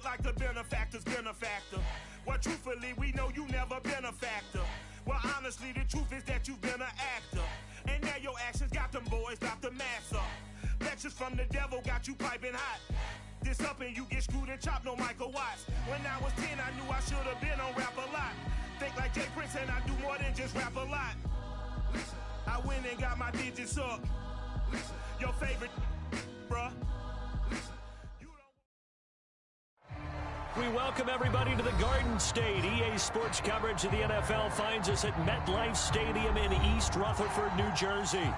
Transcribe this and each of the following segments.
it like the benefactor's been a factor. Well, truthfully, we know you never been a factor. Well, honestly, the truth is that you've been an actor. And now your actions got them boys dropped the mask up. Lectures from the devil got you piping hot. This up and you get screwed and chopped, no Michael Watts. When I was 10, I knew I should have been on rap a lot. Think like Jay Prince and I do more than just rap a lot. I went and got my digits up. Your favorite, bruh. We welcome everybody to the Garden State. EA Sports coverage of the NFL finds us at MetLife Stadium in East Rutherford, New Jersey.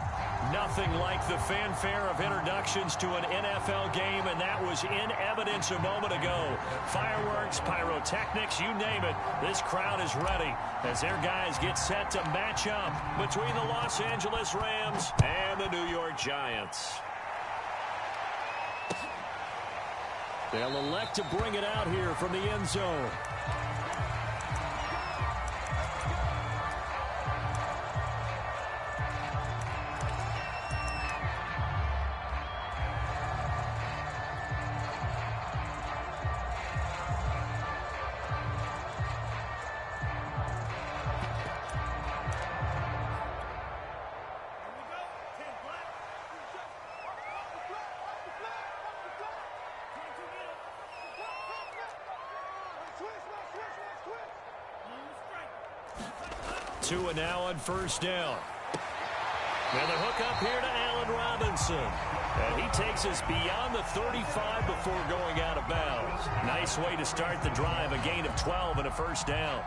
Nothing like the fanfare of introductions to an NFL game, and that was in evidence a moment ago. Fireworks, pyrotechnics, you name it. This crowd is ready as their guys get set to match up between the Los Angeles Rams and the New York Giants. They'll elect to bring it out here from the end zone. Tua now on first down. And the hook up here to Allen Robinson. And he takes us beyond the 35 before going out of bounds. Nice way to start the drive. A gain of 12 and a first down.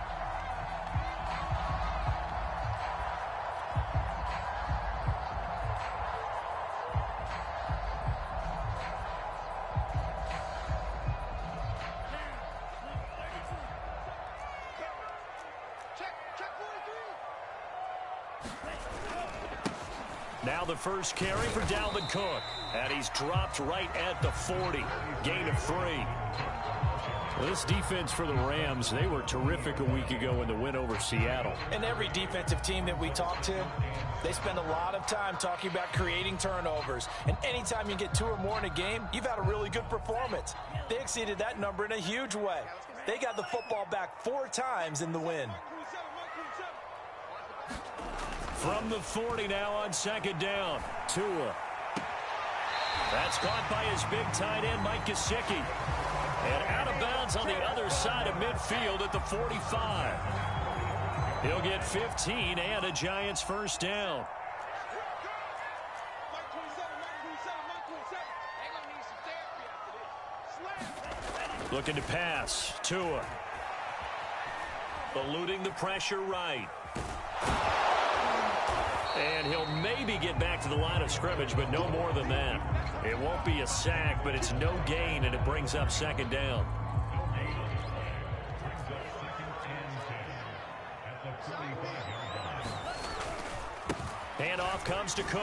Now the first carry for Dalvin Cook. And he's dropped right at the 40. Gain of 3. Well, this defense for the Rams, they were terrific a week ago in the win over Seattle. And every defensive team that we talk to, they spend a lot of time talking about creating turnovers. And anytime you get 2 or more in a game, you've had a really good performance. They exceeded that number in a huge way. They got the football back 4 times in the win. From the 40 now on second down. Tua. That's caught by his big tight end, Mike Gesicki. And out of bounds on the other side of midfield at the 45. He'll get 15 and a Giants first down. Looking to pass. Tua. Eluding the pressure right. And he'll maybe get back to the line of scrimmage, but no more than that. It won't be a sack, but it's no gain, and it brings up second down. Handoff comes to Cook.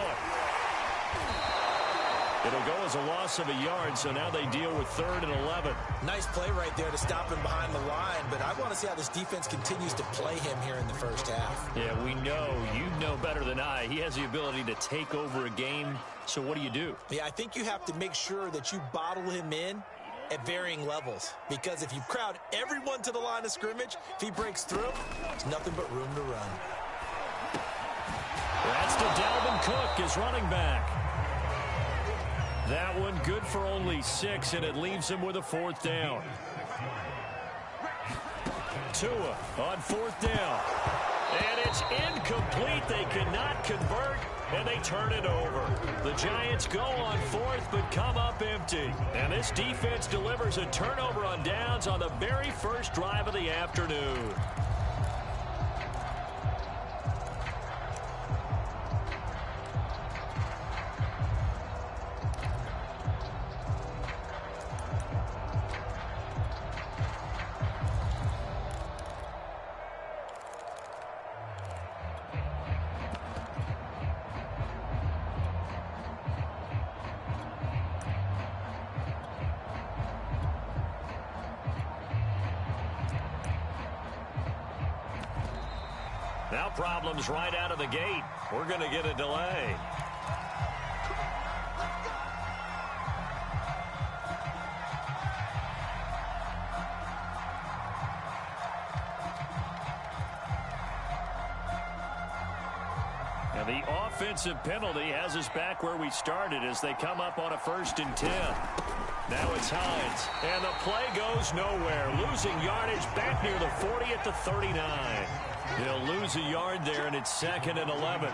It'll go as a loss of a yard, so now they deal with 3rd and 11. Nice play right there to stop him behind the line, but I want to see how this defense continues to play him here in the first half. Yeah, we know. You know better than I. He has the ability to take over a game, so what do? Yeah, I think you have to make sure that you bottle him in at varying levels, because if you crowd everyone to the line of scrimmage, if he breaks through, there's nothing but room to run. That's to Dalvin Cook, his running back. That one good for only 6, and it leaves him with a 4th down. Tua on 4th down. And it's incomplete. They cannot convert, and they turn it over. The Giants go on 4th, but come up empty. And this defense delivers a turnover on downs on the very first drive of the afternoon. Now problems right out of the gate. We're going to get a delay. And the offensive penalty has us back where we started as they come up on a 1st and 10. Now it's Hines. And the play goes nowhere. Losing yardage back near the 40 at the 39. He'll lose a yard there, and it's 2nd and 11.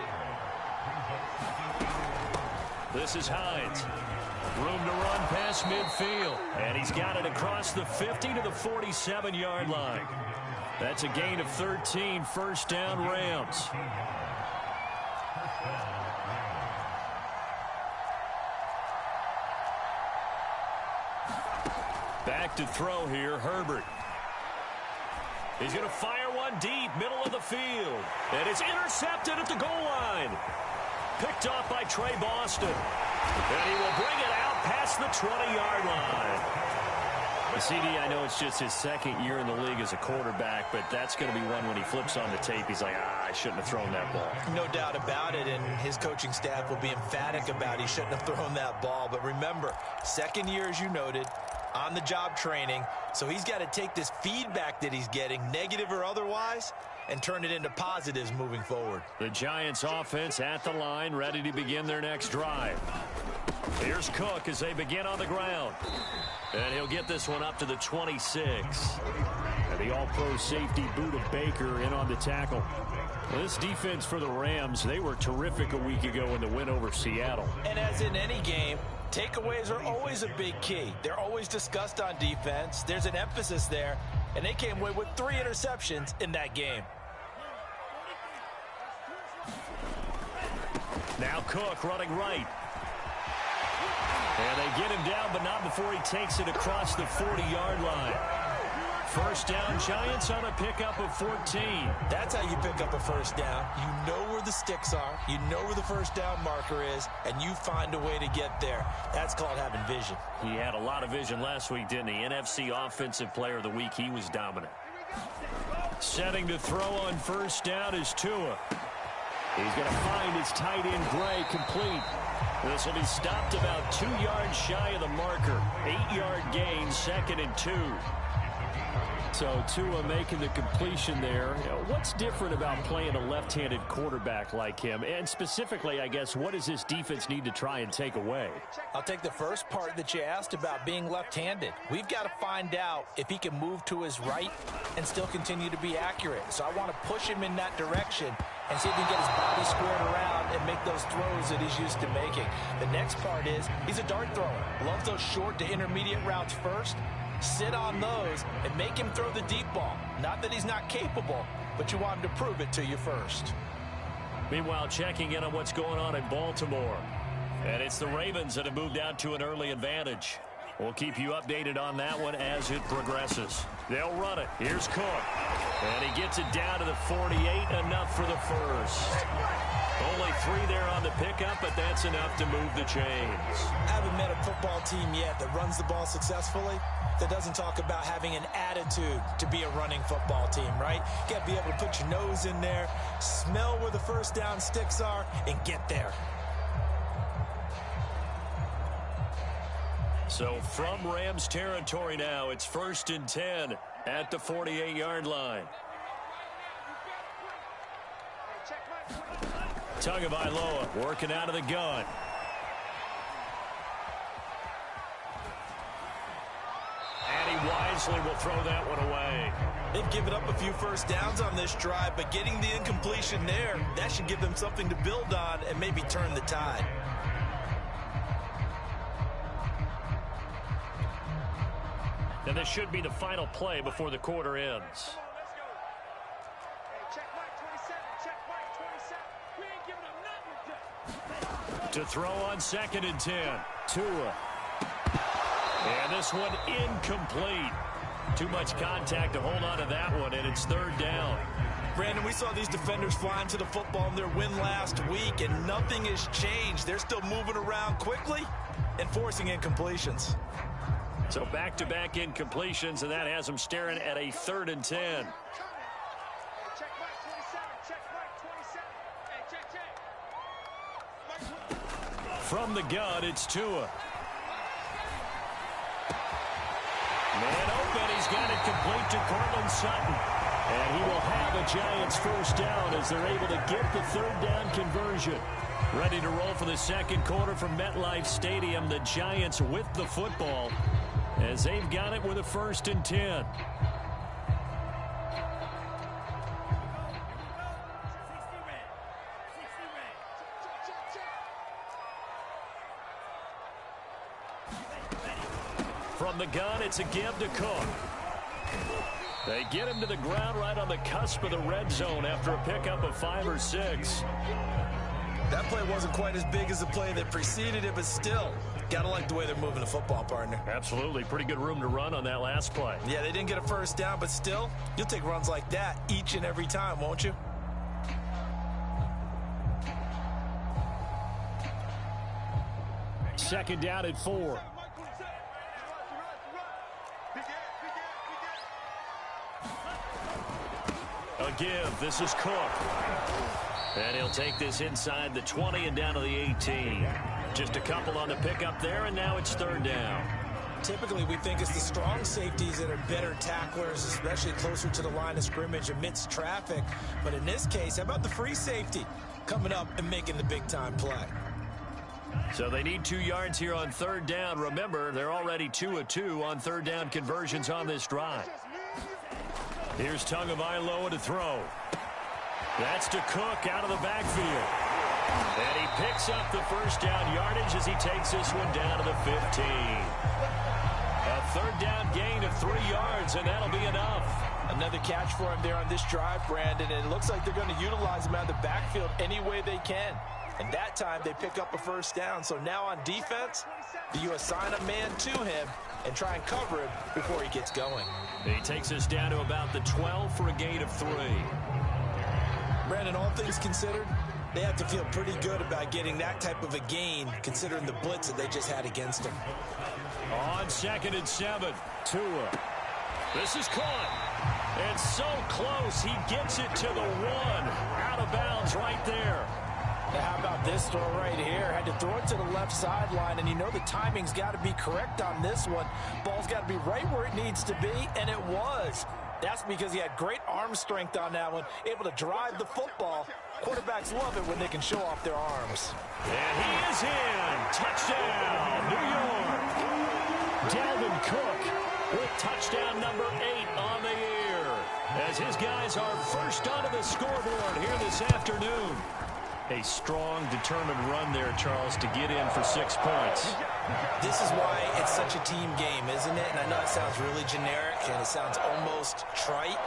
This is Hines. Room to run past midfield. And he's got it across the 50 to the 47-yard line. That's a gain of 13, 1st down Rams. Back to throw here, Herbert. He's going to fire one deep, middle of the field. And it's intercepted at the goal line. Picked off by Trey Boston. And he will bring it out past the 20-yard line. CD, I know it's just his 2nd year in the league as a quarterback, but that's going to be one when he flips on the tape. He's like, I shouldn't have thrown that ball. No doubt about it, and his coaching staff will be emphatic about he shouldn't have thrown that ball. But remember, 2nd year, as you noted, on-the-job training, so he's got to take this feedback that he's getting, negative or otherwise, and turn it into positives moving forward. The Giants offense at the line, ready to begin their next drive. Here's Cook as they begin on the ground. And he'll get this one up to the 26. And the all-pro safety Buda Baker in on the tackle. Well, this defense for the Rams, they were terrific a week ago in the win over Seattle. And as in any game, takeaways are always a big key. They're always discussed on defense. There's an emphasis there, and they came away with 3 interceptions in that game. Now Cook running right. And they get him down, but not before he takes it across the 40-yard line. 1st down, Giants on a pickup of 14. That's how you pick up a 1st down. You know where the sticks are. You know where the 1st down marker is, and you find a way to get there. That's called having vision. He had a lot of vision last week, didn't he? NFC Offensive Player of the Week. He was dominant. Setting to throw on 1st down is Tua. He's going to find his tight end Gray complete. This will be stopped about 2 yards shy of the marker. 8-yard gain, 2nd and 2. So Tua making the completion there. What's different about playing a left-handed quarterback like him? And specifically, I guess, what does this defense need to try and take away? I'll take the first part that you asked about being left-handed. We've got to find out if he can move to his right and still continue to be accurate. So I want to push him in that direction and see if he can get his body squared around and make those throws that he's used to making. The next part is he's a dart thrower. Loves those short to intermediate routes first. Sit on those and make him throw the deep ball. Not that he's not capable, but you want him to prove it to you first. Meanwhile, checking in on what's going on in Baltimore. And it's the Ravens that have moved out to an early advantage. We'll keep you updated on that one as it progresses. They'll run it. Here's Cook. And he gets it down to the 48, enough for the first. Only 3 there on the pickup, but that's enough to move the chains. I haven't met a football team yet that runs the ball successfully that doesn't talk about having an attitude to be a running football team, right? You got to be able to put your nose in there, smell where the 1st down sticks are, and get there. So from Rams territory now, it's 1st and 10 at the 48-yard line. Tagovailoa working out of the gun. And he wisely will throw that one away. They've given up a few 1st downs on this drive, but getting the incompletion there, that should give them something to build on and maybe turn the tide. And this should be the final play before the quarter ends. To throw on 2nd and 10. Tua. And this one incomplete. Too much contact to hold on to that one, and it's 3rd down. Brandon, we saw these defenders flying to the football in their win last week, and nothing has changed. They're still moving around quickly and forcing incompletions. So back-to-back incompletions, and that has them staring at a 3rd and 10. From the gun, it's Tua. Man open, he's got it complete to Cortland Sutton. And he will have a Giants first down as they're able to get the third down conversion. Ready to roll for the second quarter from MetLife Stadium. The Giants with the football as they've got it with a 1st and 10. From the gun, it's a give to Cook. They get him to the ground right on the cusp of the red zone after a pickup of 5 or 6. That play wasn't quite as big as the play that preceded it, but still, got to like the way they're moving the football, partner. Absolutely. Pretty good room to run on that last play. Yeah, they didn't get a first down, but still, you'll take runs like that each and every time, won't you? Second down at 4. A give. This is Cook. And he'll take this inside the 20 and down to the 18. Just a couple on the pickup there, and now it's third down. Typically, we think it's the strong safeties that are better tacklers, especially closer to the line of scrimmage amidst traffic. But in this case, how about the free safety coming up and making the big-time play? So they need 2 yards here on third down. Remember, they're already 2 of 2 on third down conversions on this drive. Here's Tagovailoa to throw. That's to Cook out of the backfield. And he picks up the first down yardage as he takes this one down to the 15. A third down gain of 3 yards, and that'll be enough. Another catch for him there on this drive, Brandon, and it looks like they're going to utilize him out of the backfield any way they can. And that time they pick up a first down. So now on defense, do you assign a man to him and try and cover him before he gets going? He takes us down to about the 12 for a gain of 3. Brandon, all things considered, they have to feel pretty good about getting that type of a gain considering the blitz that they just had against them. On 2nd and 7, Tua. This is caught. And so close, he gets it to the 1. Out of bounds right there. Now, how about this throw right here? Had to throw it to the left sideline, and you know the timing's got to be correct on this one. Ball's got to be right where it needs to be, and it was. That's because he had great arm strength on that one, able to drive the football. Quarterbacks love it when they can show off their arms. And he is in. Touchdown, New York. Dalvin Cook with touchdown number 8 on the year, as his guys are first onto the scoreboard here this afternoon. A strong, determined run there, Charles, to get in for 6 points. This is why it's such a team game, isn't it? And I know it sounds really generic and it sounds almost trite,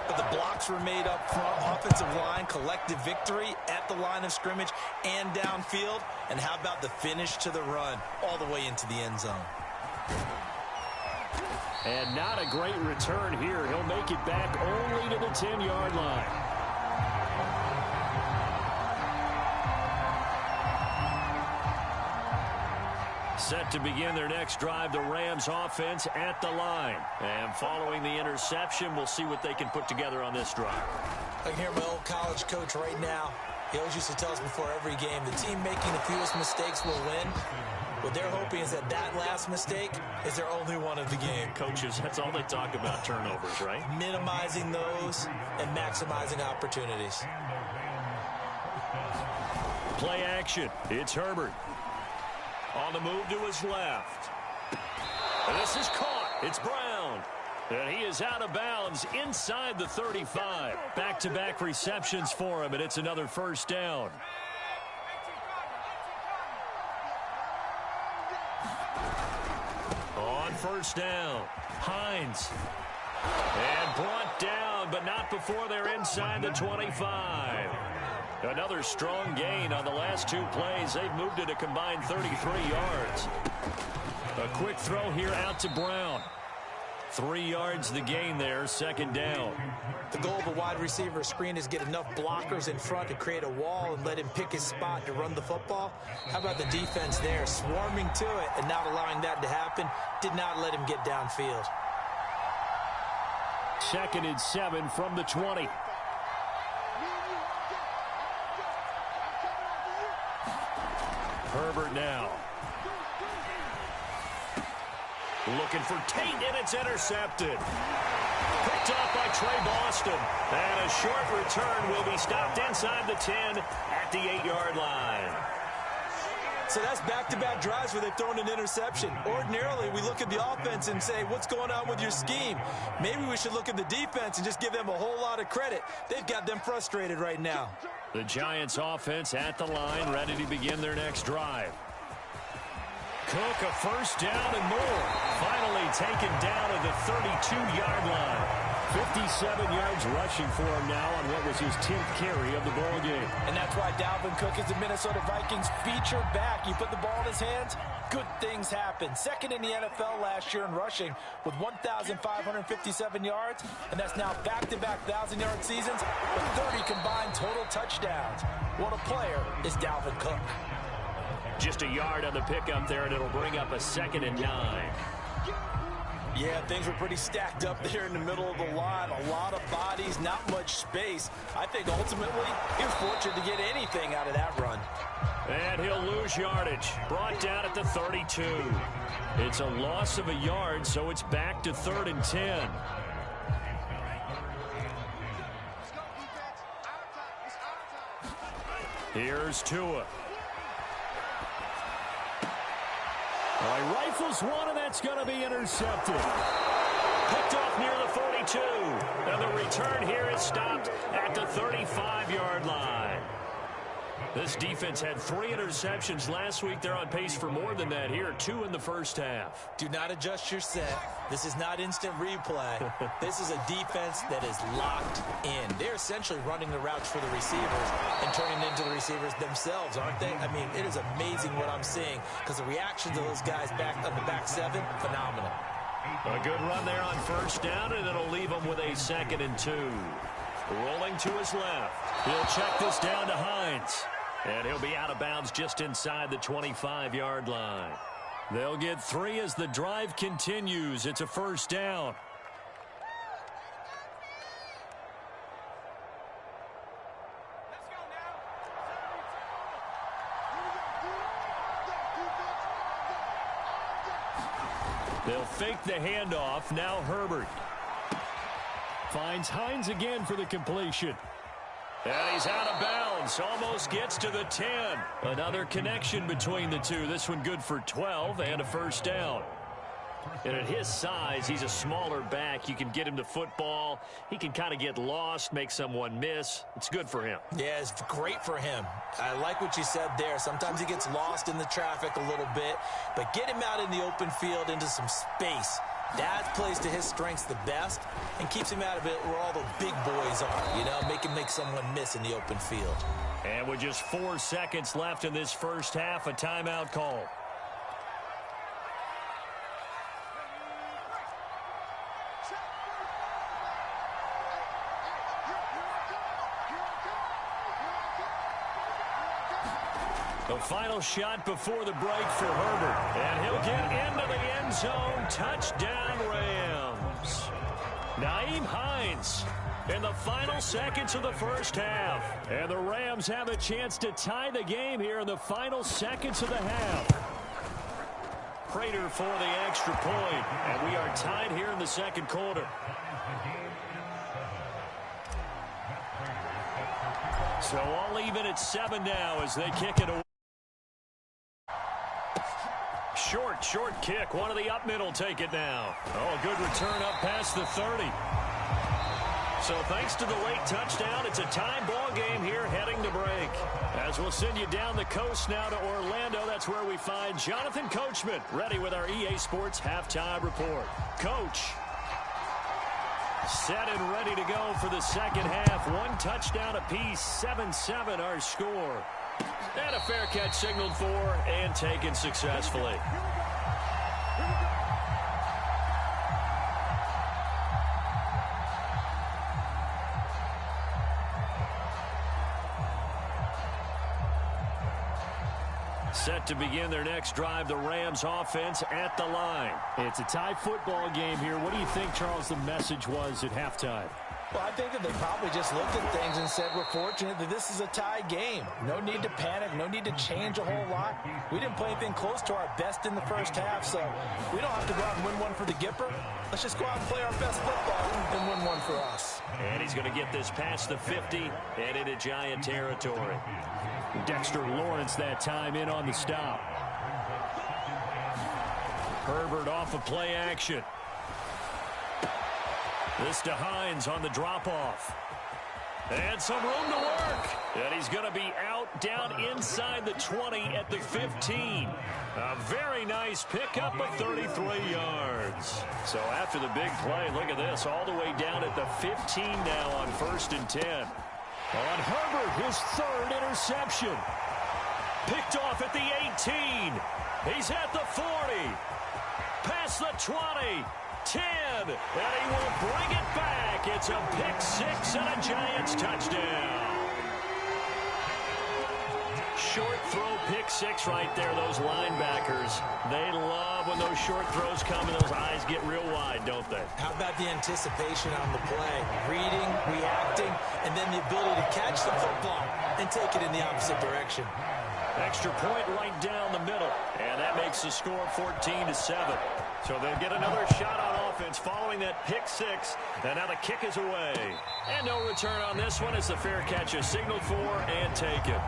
but the blocks were made up front, offensive line, collective victory at the line of scrimmage and downfield. And how about the finish to the run all the way into the end zone? And not a great return here. He'll make it back only to the 10-yard line. Set to begin their next drive, the Rams offense at the line. And following the interception, we'll see what they can put together on this drive. I can hear my old college coach right now. He always used to tell us before every game, the team making the fewest mistakes will win. What they're hoping is that that last mistake is their only one of the game. Coaches, that's all they talk about, turnovers, right? Minimizing those and maximizing opportunities. Play action. It's Herbert. On the move to his left. And this is caught. It's Brown. And he is out of bounds inside the 35. Back-to-back receptions for him, and it's another first down. On first down, Hines. And brought down, but not before they're inside the 25. Another strong gain on the last 2 plays. They've moved it a combined 33 yards. A quick throw here out to Brown. 3 yards the gain there, second down. The goal of a wide receiver screen is get enough blockers in front to create a wall and let him pick his spot to run the football. How about the defense there, swarming to it and not allowing that to happen? Did not let him get downfield. 2nd and 7 from the 20. Herbert now. Looking for Tate, and it's intercepted. Picked off by Trey Boston. And a short return will be stopped inside the 10 at the 8-yard line. So that's back-to-back drives where they've thrown an interception. Ordinarily, we look at the offense and say, what's going on with your scheme? Maybe we should look at the defense and just give them a whole lot of credit. They've got them frustrated right now. The Giants offense at the line, ready to begin their next drive. Cook, a first down and more. Finally taken down at the 32-yard line. 57 yards rushing for him now on what was his 10th carry of the ball game. And that's why Dalvin Cook is the Minnesota Vikings featured back. You put the ball in his hands, good things happen. Second in the NFL last year in rushing with 1,557 yards, and that's now back-to-back 1,000-yard seasons with 30 combined total touchdowns. What a player is Dalvin Cook. Just a yard on the pickup there, and it'll bring up a 2nd and 9. Yeah, things were pretty stacked up there in the middle of the line. A lot of bodies, not much space. I think ultimately he was fortunate to get anything out of that run. And he'll lose yardage. Brought down at the 32. It's a loss of a yard, so it's back to 3rd and 10. Here's Tua. Well, he rifles one, and that's going to be intercepted. Picked off near the 42. And the return here is stopped at the 35-yard line. This defense had 3 interceptions last week. They're on pace for more than that here. 2 in the first half. Do not adjust your set. This is not instant replay. This is a defense that is locked in. They're essentially running the routes for the receivers and turning it into the receivers themselves, aren't they? I mean, it is amazing what I'm seeing because the reactions of those guys back on the back 7, phenomenal. A good run there on first down, and it'll leave him with a 2nd and 2. Rolling to his left. He'll check this down to Hines. And he'll be out of bounds just inside the 25-yard line. They'll get 3 as the drive continues. It's a first down. They'll fake the handoff. Now Herbert finds Hines again for the completion. And he's out of bounds. Almost gets to the 10. Another connection between the two. This one good for 12 and a first down. And at his size, he's a smaller back. You can get him to football. He can kind of get lost, make someone miss. It's good for him. Yeah, it's great for him. I like what you said there. Sometimes he gets lost in the traffic a little bit. But get him out in the open field into some space. That plays to his strengths the best and keeps him out of it where all the big boys are, you know, make someone miss in the open field. And with just 4 seconds left in this first half, a timeout call. The final shot before the break for Herbert. And he'll get into the end zone. Touchdown, Rams. Nyheim Hines in the final seconds of the first half. And the Rams have a chance to tie the game here in the final seconds of the half. Prater for the extra point. And we are tied here in the second quarter. So all even at 7 now as they kick it away. Short kick. One of the up middle take it now. Oh, a good return up past the 30. So thanks to the late touchdown, it's a tie ball game here heading to break. As we'll send you down the coast now to Orlando, that's where we find Jonathan Coachman ready with our EA Sports halftime report. Coach, set and ready to go for the second half. 1 touchdown apiece, 7-7 our score. And a fair catch signaled for and taken successfully. Set to begin their next drive, the Rams offense at the line. It's a tie football game here. What do you think, Charles, the message was at halftime? Well, I think that they probably just looked at things and said, we're fortunate that this is a tie game. No need to panic. No need to change a whole lot. We didn't play anything close to our best in the first half, so we don't have to go out and win one for the Gipper. Let's just go out and play our best football and win one for us. And he's going to get this past the 50 and into Giant territory. Dexter Lawrence that time in on the stop. Herbert off of play action. This to Hines on the drop-off. And some room to work. And he's going to be out down inside the 20 at the 15. A very nice pickup of 33 yards. So after the big play, look at this, all the way down at the 15 now on 1st and 10. On Herbert, his 3rd interception. Picked off at the 18. He's at the 40. Past the 20. 10, and he will bring it back. It's a pick 6 and a Giants touchdown. Short throw pick 6 right there. Those linebackers, they love when those short throws come and those eyes get real wide, don't they? How about the anticipation on the play? Reading, reacting, and then the ability to catch the football and take it in the opposite direction. Extra point right down the middle, and that makes the score 14-7. So they'll get another shot on offense following that pick 6, and now the kick is away. And no return on this one as the fair catch is signaled for and taken.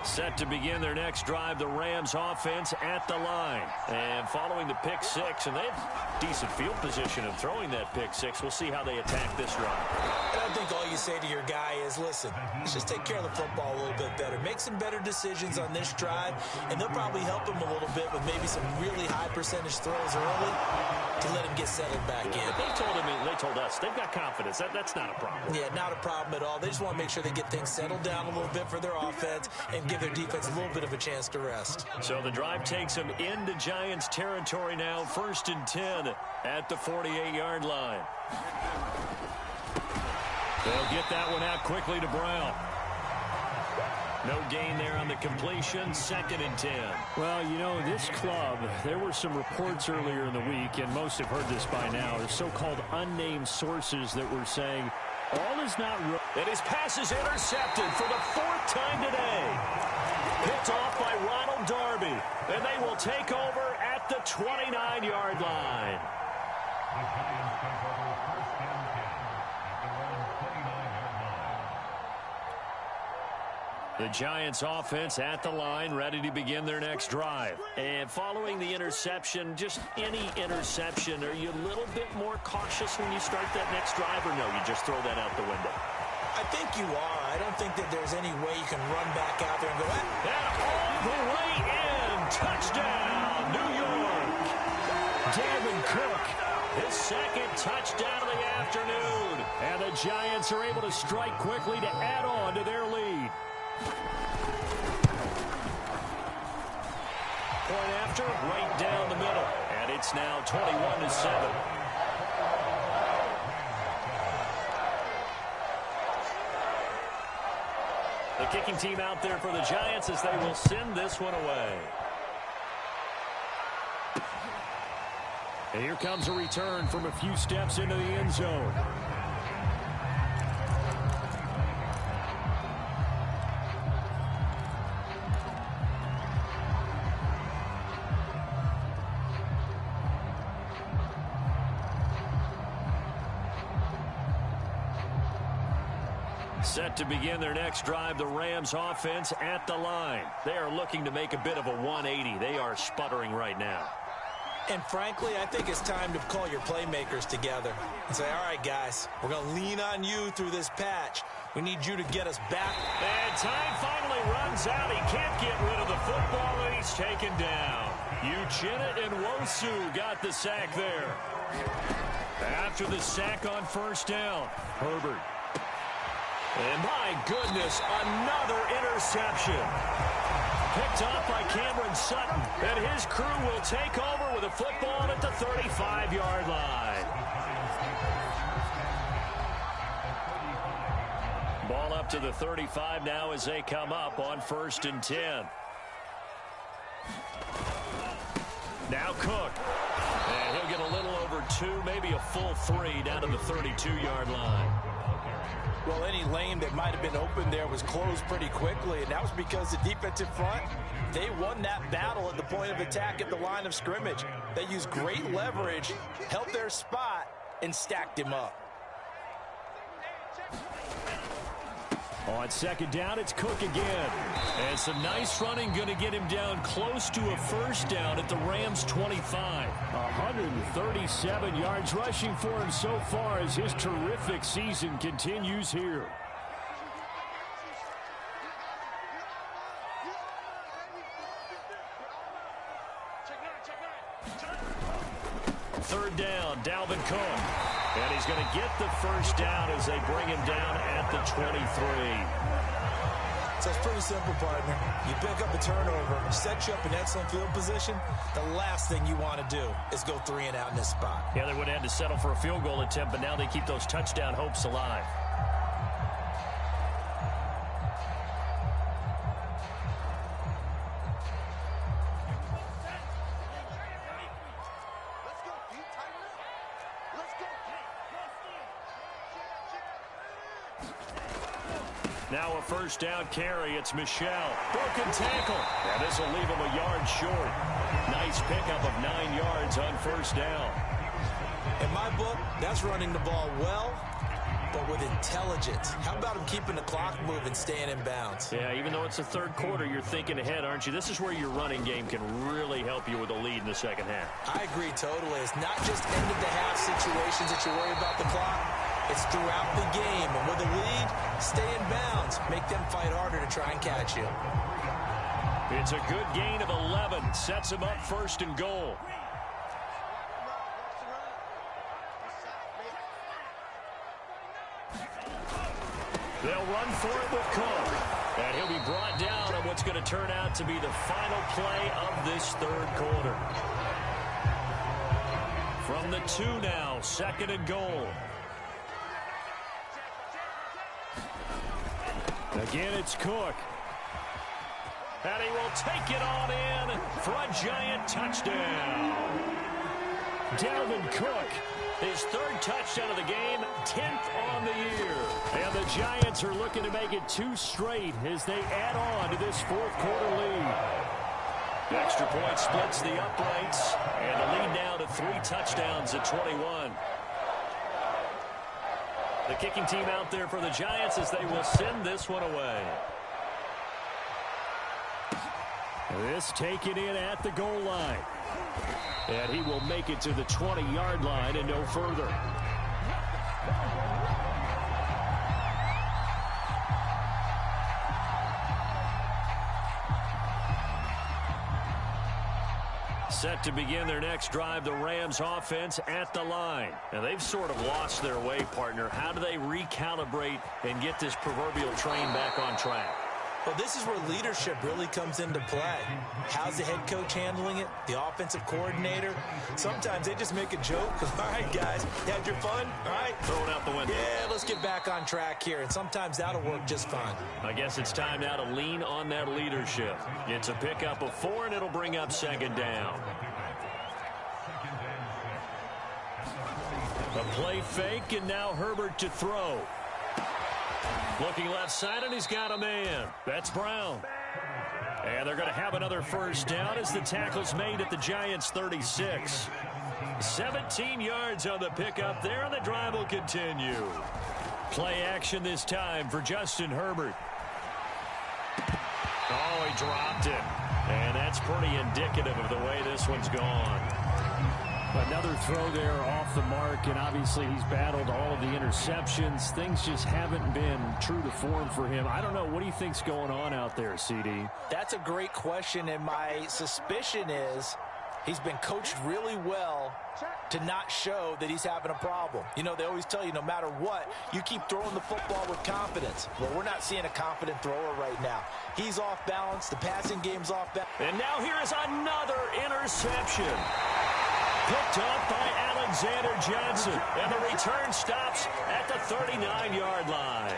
Set to begin their next drive, the Rams offense at the line. And following the pick 6, and they have decent field position of throwing that pick 6. We'll see how they attack this drive. And I think all you say to your guy is, listen, let's just take care of the football a little bit better. Make some better decisions on this drive, and they'll probably help him a little bit with maybe some really high percentage throws early to let him get settled back in. But they told him, and they told us, they've got confidence. That's not a problem. Yeah, not a problem at all. They just want to make sure they get things settled down a little bit for their offense and give their defense a little bit of a chance to rest. So the drive takes them into Giants territory now, 1st and 10 at the 48-yard line. They'll get that one out quickly to Brown. No gain there on the completion, 2nd and 10. Well, you know, this club, there were some reports earlier in the week, and most have heard this by now, the so-called unnamed sources that were saying, all is not real. And his pass is intercepted for the 4th time today. Picked off by Ronald Darby, and they will take over at the 29-yard line. The Giants offense at the line, ready to begin their next drive. And following the interception, just any interception, are you a little bit more cautious when you start that next drive, or no, you just throw that out the window? I think you are. I don't think that there's any way you can run back out there and go, and all the way in, touchdown, New York. Dalvin Cook, his 2nd touchdown of the afternoon. And the Giants are able to strike quickly to add on to their lead. Point after, right down the middle. And it's now 21-7. The kicking team out there for the Giants as they will send this one away. And here comes a return from a few steps into the end zone. Set to begin their next drive, the Rams offense at the line. They are looking to make a bit of a 180. They are sputtering right now. And frankly, I think it's time to call your playmakers together and say, all right, guys, we're going to lean on you through this patch. We need you to get us back. And time finally runs out. He can't get rid of the football, and he's taken down. Uchenna and Wosu got the sack there. After the sack on 1st down, Herbert. And my goodness, another interception. Picked off by Cameron Sutton, and his crew will take over with a football at the 35-yard line. Ball up to the 35 now as they come up on 1st and 10. Now Cook. And he'll get a little over 2, maybe a full 3 down to the 32-yard line. Well, any lane that might have been open there was closed pretty quickly, and that was because the defensive front, they won that battle at the point of attack at the line of scrimmage. They used great leverage, held their spot, and stacked him up. On second down, it's Cook again. And some nice running going to get him down close to a first down at the Rams' 25. 137 yards rushing for him so far as his terrific season continues here. Third down, Dalvin Cook. And he's going to get the first down as they bring him down at the 23. So it's pretty simple, partner. You pick up a turnover, set you up in excellent field position. The last thing you want to do is go 3 and out in this spot. Yeah, they would have had to settle for a field goal attempt, but now they keep those touchdown hopes alive. Now a first down carry. It's Michelle. Broken tackle. And this will leave him a yard short. Nice pickup of 9 yards on first down. In my book, that's running the ball well, but with intelligence. How about him keeping the clock moving, staying in bounds? Yeah, even though it's the third quarter, you're thinking ahead, aren't you? This is where your running game can really help you with a lead in the second half. I agree totally. It's not just end-of-the-half situations that you worry about the clock. It's throughout the game. And with a lead, stay in bounds. Make them fight harder to try and catch you. It's a good gain of 11. Sets him up first and goal. They'll run for it with Cook. And he'll be brought down on what's going to turn out to be the final play of this third quarter. From the 2 now, second and goal. Again, it's Cook. And he will take it on in for a giant touchdown. Dalvin Cook, his third touchdown of the game, 10th on the year. And the Giants are looking to make it 2 straight as they add on to this fourth quarter lead. The extra point splits the uprights, and the lead now to 3 touchdowns at 21. The kicking team out there for the Giants as they will send this one away. This taken in at the goal line. And he will make it to the 20-yard line and no further. Set to begin their next drive, the Rams offense at the line. Now, they've sort of lost their way, partner. How do they recalibrate and get this proverbial train back on track? Well, this is where leadership really comes into play. How's the head coach handling it? The offensive coordinator? Sometimes they just make a joke. All right, guys, had your fun? All right. Throw it out the window. Yeah, let's get back on track here. And sometimes that'll work just fine. I guess it's time now to lean on that leadership. It's a pickup of 4, and it'll bring up second down. A play fake, and now Herbert to throw. Looking left side, and he's got a man. That's Brown. And they're going to have another first down as the tackle's made at the Giants' 36. 17 yards on the pickup there, and the drive will continue. Play action this time for Justin Herbert. Oh, he dropped it. And that's pretty indicative of the way this one's gone. Another throw there off the mark, and obviously he's battled all of the interceptions. Things just haven't been true to form for him. I don't know. What do you think's going on out there, CD? That's a great question, and my suspicion is he's been coached really well to not show that he's having a problem. You know, they always tell you no matter what, you keep throwing the football with confidence. Well, we're not seeing a confident thrower right now. He's off balance. The passing game's off balance. And now here is another interception. Picked up by Alexander Johnson. And the return stops at the 39-yard line.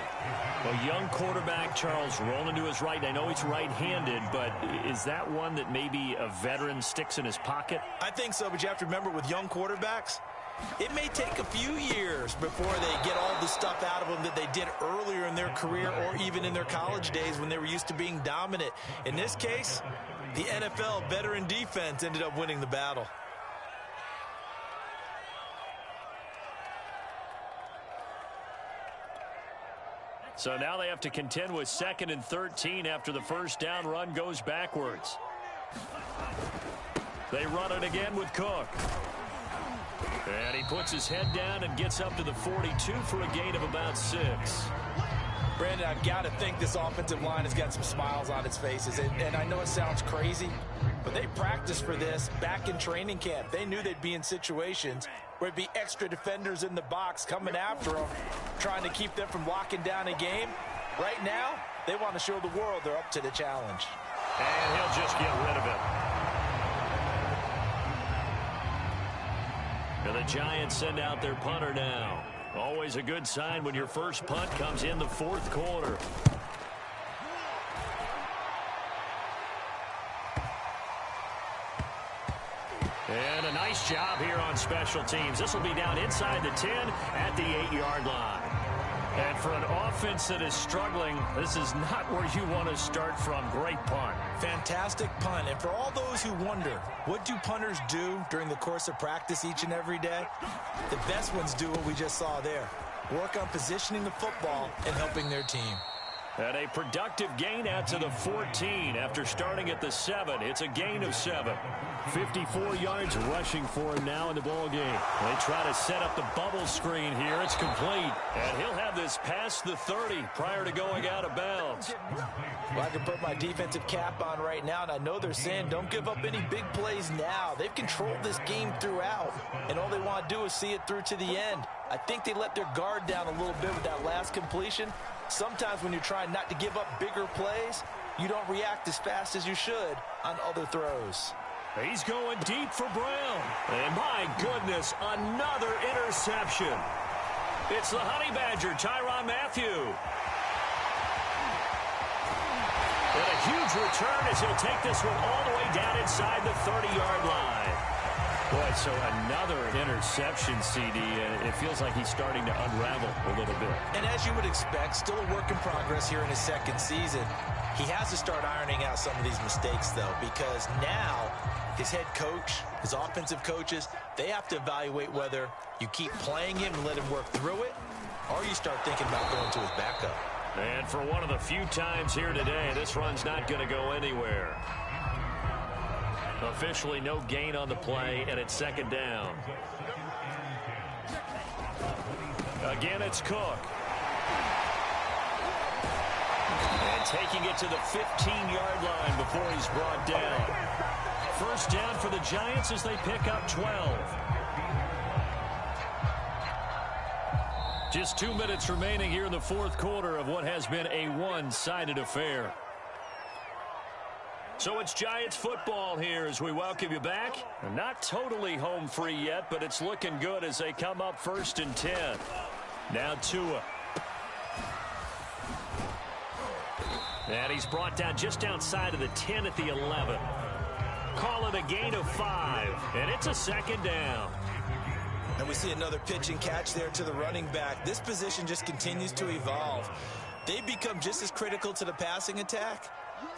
A young quarterback, Charles, rolling to his right. I know he's right-handed, but is that one that maybe a veteran sticks in his pocket? I think so, but you have to remember with young quarterbacks, It may take a few years before they get all the stuff out of them that they did earlier in their career or even in their college days when they were used to being dominant. In this case, the NFL veteran defense ended up winning the battle. So now they have to contend with 2nd and 13 after the first down run goes backwards. They run it again with Cook. And he puts his head down and gets up to the 42 for a gain of about 6. Brandon, I've got to think this offensive line has got some smiles on its faces. And I know it sounds crazy, but they practiced for this back in training camp. They knew they'd be in situations where it'd be extra defenders in the box coming after them, trying to keep them from locking down a game. Right now, they want to show the world they're up to the challenge. And he'll just get rid of it. And the Giants send out their punter now. Always a good sign when your first punt comes in the 4th quarter. And a nice job here on special teams. This will be down inside the 10 at the 8-yard line. And for an offense that is struggling, this is not where you want to start from. Great punt. Fantastic punt. And for all those who wonder, what do punters do during the course of practice each and every day? The best ones do what we just saw there. Work on positioning the football and helping their team. And a productive gain out to the 14 after starting at the 7. It's a gain of 7. 54 yards rushing for him now in the ball game. They try to set up the bubble screen here. It's complete. And he'll have this past the 30 prior to going out of bounds. Well, I can put my defensive cap on right now, and I know they're saying don't give up any big plays now. They've controlled this game throughout, and all they want to do is see it through to the end. I think they let their guard down a little bit with that last completion. Sometimes when you're trying not to give up bigger plays, you don't react as fast as you should on other throws. He's going deep for Brown. And my goodness, another interception. It's the Honey Badger, Tyrann Mathieu. And a huge return as he'll take this one all the way down inside the 30-yard line. Boy, so another interception, CD, and it feels like he's starting to unravel a little bit. And as you would expect, still a work in progress here in his 2nd season. He has to start ironing out some of these mistakes, though, because now his head coach, his offensive coaches, they have to evaluate whether you keep playing him and let him work through it, or you start thinking about going to his backup. And for one of the few times here today, this run's not going to go anywhere. Officially no gain on the play, and it's 2nd down. Again, it's Cook. And taking it to the 15-yard line before he's brought down. First down for the Giants as they pick up 12. Just 2 minutes remaining here in the 4th quarter of what has been a one-sided affair. So it's Giants football here as we welcome you back. Not totally home free yet, but it's looking good as they come up 1st and 10. Now Tua. And he's brought down just outside of the 10 at the 11. Call it a gain of 5, and it's a 2nd down. And we see another pitch and catch there to the running back. This position just continues to evolve. They become just as critical to the passing attack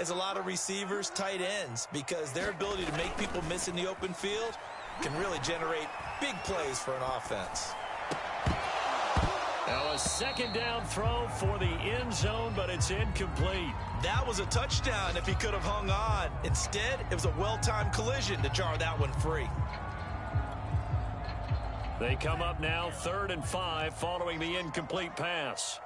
as a lot of receivers, tight ends, because their ability to make people miss in the open field can really generate big plays for an offense. Now a 2nd down throw for the end zone, but it's incomplete. That was a touchdown if he could have hung on. Instead, it was a well-timed collision to jar that one free. They come up now 3rd and 5 following the incomplete pass.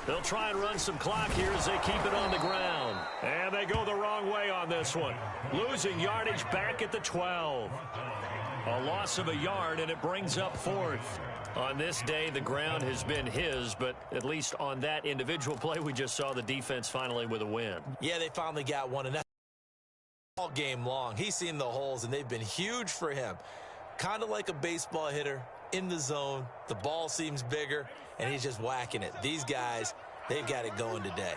They'll try and run some clock here as they keep it on the ground. And they go the wrong way on this one. Losing yardage back at the 12. A loss of a yard, and it brings up 4th. On this day, the ground has been his, but at least on that individual play, we just saw the defense finally with a win. Yeah, they finally got one, and that's all game long. He's seen the holes, and they've been huge for him. Kind of like a baseball hitter in the zone. The ball seems bigger, and he's just whacking it. These guys, they've got it going today.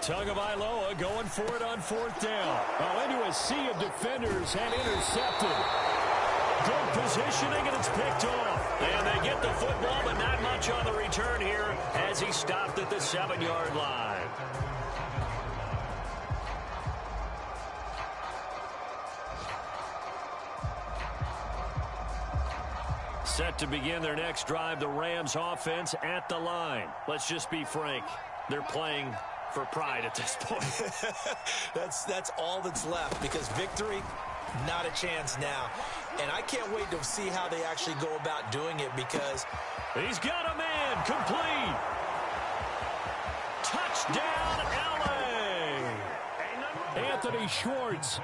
Tagovailoa going for it on 4th down. Oh, into a sea of defenders and intercepted. Good positioning, and it's picked off. And they get the football, but not much on the return here as he stopped at the 7-yard line. Set to begin their next drive, the Rams offense at the line. Let's just be frank. They're playing for pride at this point. That's all that's left, because victory, not a chance now. And I can't wait to see how they actually go about doing it, because he's got a man complete. Touchdown, LA. Anthony Schwartz,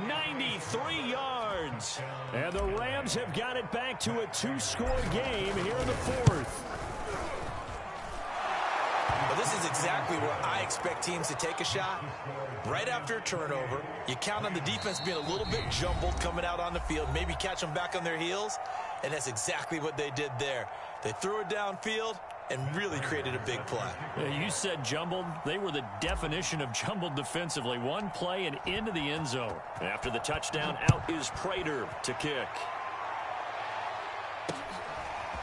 93 yards. And the Rams have got it back to a 2-score game here in the 4th. Well, this is exactly where I expect teams to take a shot. Right after a turnover, you count on the defense being a little bit jumbled coming out on the field, maybe catch them back on their heels, and that's exactly what they did there. They threw it downfield and really created a big play. You said jumbled. They were the definition of jumbled defensively. One play and into the end zone. After the touchdown, out is Prater to kick.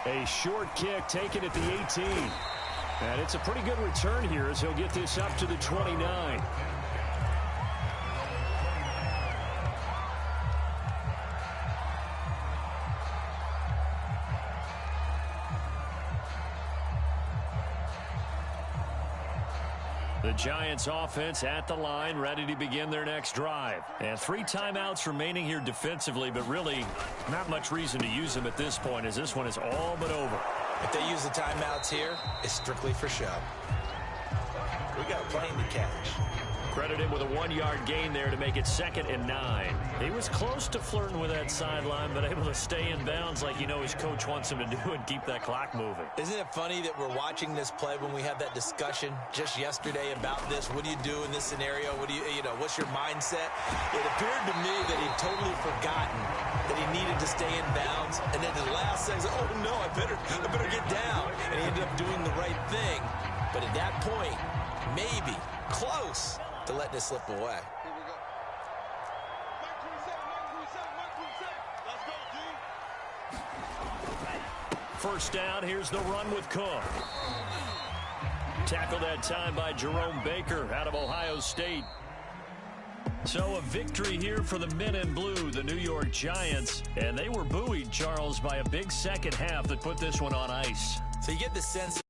A short kick taken at the 18. And it's a pretty good return here as he'll get this up to the 29. The Giants offense at the line, ready to begin their next drive. And 3 timeouts remaining here defensively, but really not much reason to use them at this point, as this one is all but over. If they use the timeouts here, it's strictly for show. We got a plane to catch. Credit him with a 1-yard gain there to make it 2nd and 9. He was close to flirting with that sideline, but able to stay in bounds like you know his coach wants him to do and keep that clock moving. Isn't it funny that we're watching this play when we had that discussion just yesterday about this? What do you do in this scenario? What do you know, what's your mindset? It appeared to me that he'd totally forgotten that he needed to stay in bounds, and then the last second, oh no, I better get down. And he ended up doing the right thing. But at that point, maybe close to letting it slip away. First down, here's the run with Cook. Tackled that time by Jerome Baker out of Ohio State. So a victory here for the men in blue, the New York Giants. And they were buoyed, Charles, by a big second half that put this one on ice. So you get the sense